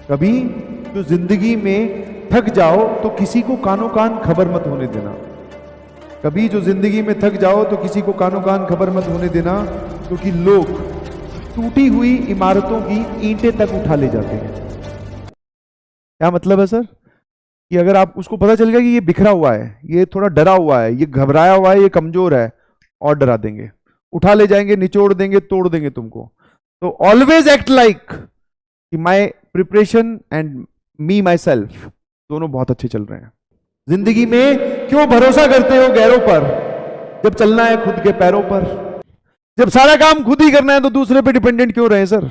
कभी जो जिंदगी में थक जाओ तो किसी को कानो कान खबर मत होने देना। कभी जो जिंदगी में थक जाओ तो किसी को कानो कान खबर मत होने देना, क्योंकि लोग टूटी हुई इमारतों की ईंटें तक उठा ले जाते हैं। क्या मतलब है सर? कि अगर आप उसको पता चल गया कि ये बिखरा हुआ है, ये थोड़ा डरा हुआ है, ये घबराया हुआ है, ये कमजोर है, और डरा देंगे, उठा ले जाएंगे, निचोड़ देंगे, तोड़ देंगे तुमको। तो ऑलवेज एक्ट लाइक कि माई preparation and me my self दोनों बहुत अच्छे चल रहे हैं। जिंदगी में क्यों भरोसा करते हो गैरों पर, जब चलना है खुद के पैरों पर? जब सारा काम खुद ही करना है तो दूसरे पे डिपेंडेंट क्यों रहे सर?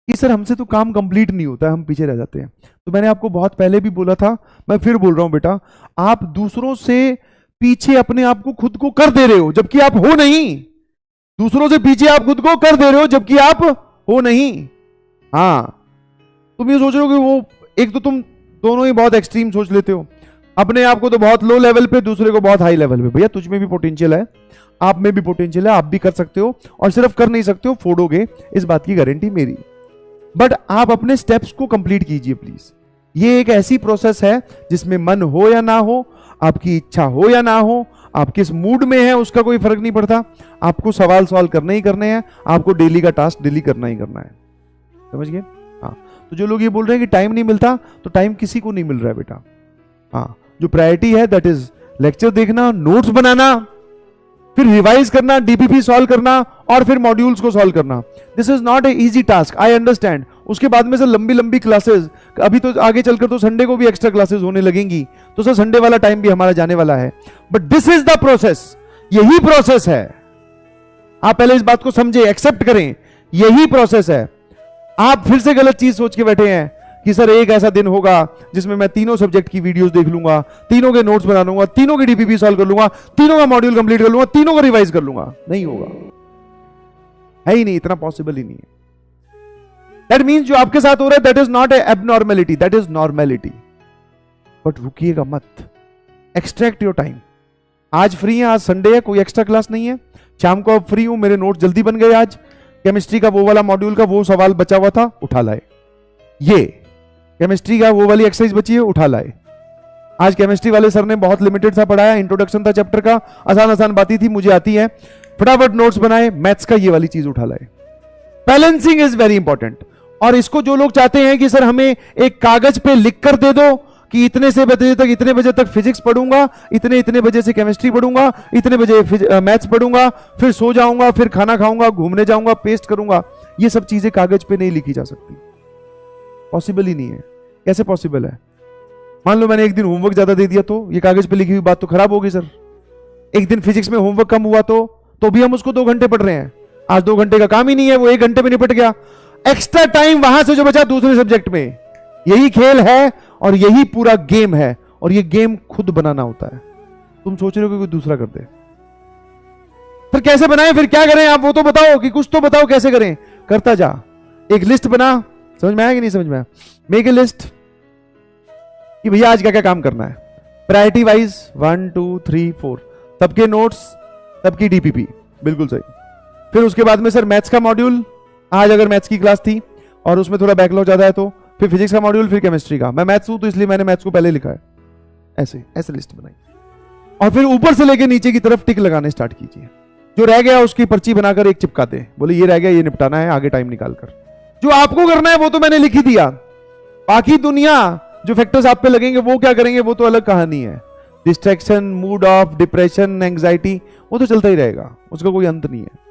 कि सर हमसे तो काम कंप्लीट नहीं होता है, हम पीछे रह जाते हैं। तो मैंने आपको बहुत पहले भी बोला था, मैं फिर बोल रहा हूं बेटा, आप दूसरों से पीछे अपने आप को खुद को कर दे रहे हो जबकि आप हो नहीं। दूसरों से पीछे आप खुद को कर दे रहे हो जबकि आप हो नहीं। हाँ, तुम ये सोच रहे हो कि वो, एक तो तुम दोनों ही बहुत एक्सट्रीम सोच लेते हो, अपने आप को तो बहुत लो लेवल पे, दूसरे को बहुत हाई लेवल पे। भैया तुझ में भी पोटेंशियल है, आप में भी पोटेंशियल है, आप भी कर सकते हो, और सिर्फ कर नहीं सकते हो, फोड़ोगे, इस बात की गारंटी मेरी। बट आप अपने स्टेप्स को कंप्लीट कीजिए प्लीज। ये एक ऐसी प्रोसेस है जिसमें मन हो या ना हो, आपकी इच्छा हो या ना हो, आप किस मूड में है उसका कोई फर्क नहीं पड़ता। आपको सवाल सवाल करने ही करने हैं, आपको डेली का टास्क डेली करना ही करना है। समझ गए? हाँ। तो जो लोग ये बोल रहे हैं कि टाइम नहीं मिलता, तो टाइम किसी को नहीं मिल रहा है बेटा। हाँ, जो प्रायोरिटी है दैट इज लेक्चर देखना, नोट्स बनाना, फिर रिवाइज करना, डीपीपी सॉल्व करना, और फिर मॉड्यूल्स को सॉल्व करना। This is not a easy task, I understand. उसके बाद में सर लंबी लंबी क्लासेस, अभी तो आगे चलकर तो संडे को भी एक्स्ट्रा क्लासेस होने लगेंगी, तो सर संडे वाला टाइम भी हमारा जाने वाला है। But this is the process, यही प्रोसेस है। आप पहले इस बात को समझे, एक्सेप्ट करें, यही प्रोसेस है। आप फिर से गलत चीज सोच के बैठे हैं कि सर एक ऐसा दिन होगा जिसमें मैं तीनों सब्जेक्ट की वीडियोस देख लूंगा, तीनों के नोट्स बना लूंगा, तीनों की डीपीपी सॉल्व कर लूंगा, तीनों का मॉड्यूल कंप्लीट कर लूंगा, तीनों को रिवाइज कर लूंगा। नहीं होगा, है ही नहीं, इतना पॉसिबल ही नहीं है। दैट मीन्स जो आपके साथ हो रहा है that is not a abnormality, that is normality. But रुकिएगा मत, एक्सट्रैक्ट योर टाइम। आज फ्री है, आज संडे है, कोई एक्स्ट्रा क्लास नहीं है, शाम को अब फ्री हूं, मेरे नोट जल्दी बन गए। आज केमिस्ट्री का वो वाला मॉड्यूल का वो सवाल बचा हुआ था, उठा लाए। ये केमिस्ट्री का वो वाली एक्सरसाइज बची है, उठा लाए। आज केमिस्ट्री वाले सर ने बहुत लिमिटेड सा पढ़ाया, इंट्रोडक्शन था चैप्टर का, आसान आसान बातें थी, मुझे आती है, फटाफट नोट्स बनाए। मैथ्स का ये वाली चीज उठा लाए। Balancing is very important. और इसको जो लोग चाहते हैं कि सर हमें एक कागज पे लिख कर दे दो कि इतने से बजे तक, इतने बजे तक फिजिक्स पढ़ूंगा, इतने बजे से केमिस्ट्री पढ़ूंगा, इतने बजे मैथ्स पढ़ूंगा, फिर सो जाऊंगा, फिर खाना खाऊंगा, घूमने जाऊंगा, पेस्ट करूंगा, ये सब चीजें कागज पे नहीं लिखी जा सकती। पॉसिबल ही नहीं है। कैसे पॉसिबल है? मान लो मैंने एक दिन होमवर्क ज्यादा दे दिया तो ये कागज पे लिखी हुई बात तो खराब होगी सर। एक दिन फिजिक्स में होमवर्क कम हुआ तो भी हम उसको 2 घंटे पढ़ रहे हैं। आज 2 घंटे का काम ही नहीं है, वो 1 घंटे में निपट गया। एक्स्ट्रा टाइम वहां से जो बचा दूसरे सब्जेक्ट में। यही खेल है और यही पूरा गेम है, और ये गेम खुद बनाना होता है। तुम सोच रहे हो कि कोई दूसरा कर दे। फिर कैसे बनाए, फिर क्या करें आप वो तो बताओ, कि कुछ तो बताओ कैसे करें। करता जा, एक लिस्ट बना। समझ में आया कि नहीं समझ में आया? मेक ए लिस्ट कि भैया आज क्या क्या काम करना है, प्रायोरिटी वाइज 1 2 3 4, सबके नोट्स, सबकी डीपीपी, बिल्कुल सही। फिर उसके बाद में सर मैथ्स का मॉड्यूल, आज अगर मैथ्स की क्लास थी और उसमें थोड़ा बैकलॉग ज्यादा है तो फिर फिजिक्स का मॉड्यूल, फिर केमिस्ट्री का। मैं मैथ्स हूं तो इसलिए मैंने मैथ्स को पहले लिखा है। ऐसे ऐसे लिस्ट बनाई, और फिर ऊपर से लेके नीचे की तरफ टिक लगाने स्टार्ट कीजिए। जो रह गया उसकी पर्ची बनाकर एक चिपका दे, बोले ये रह गया, ये निपटाना है, आगे टाइम निकाल कर। जो आपको करना है वो तो मैंने लिख ही दिया, बाकी दुनिया जो फैक्टर्स आप पे लगेंगे वो क्या करेंगे वो तो अलग कहानी है। Distraction, mood off, depression, anxiety, वो तो चलता ही रहेगा, उसका कोई अंत नहीं है।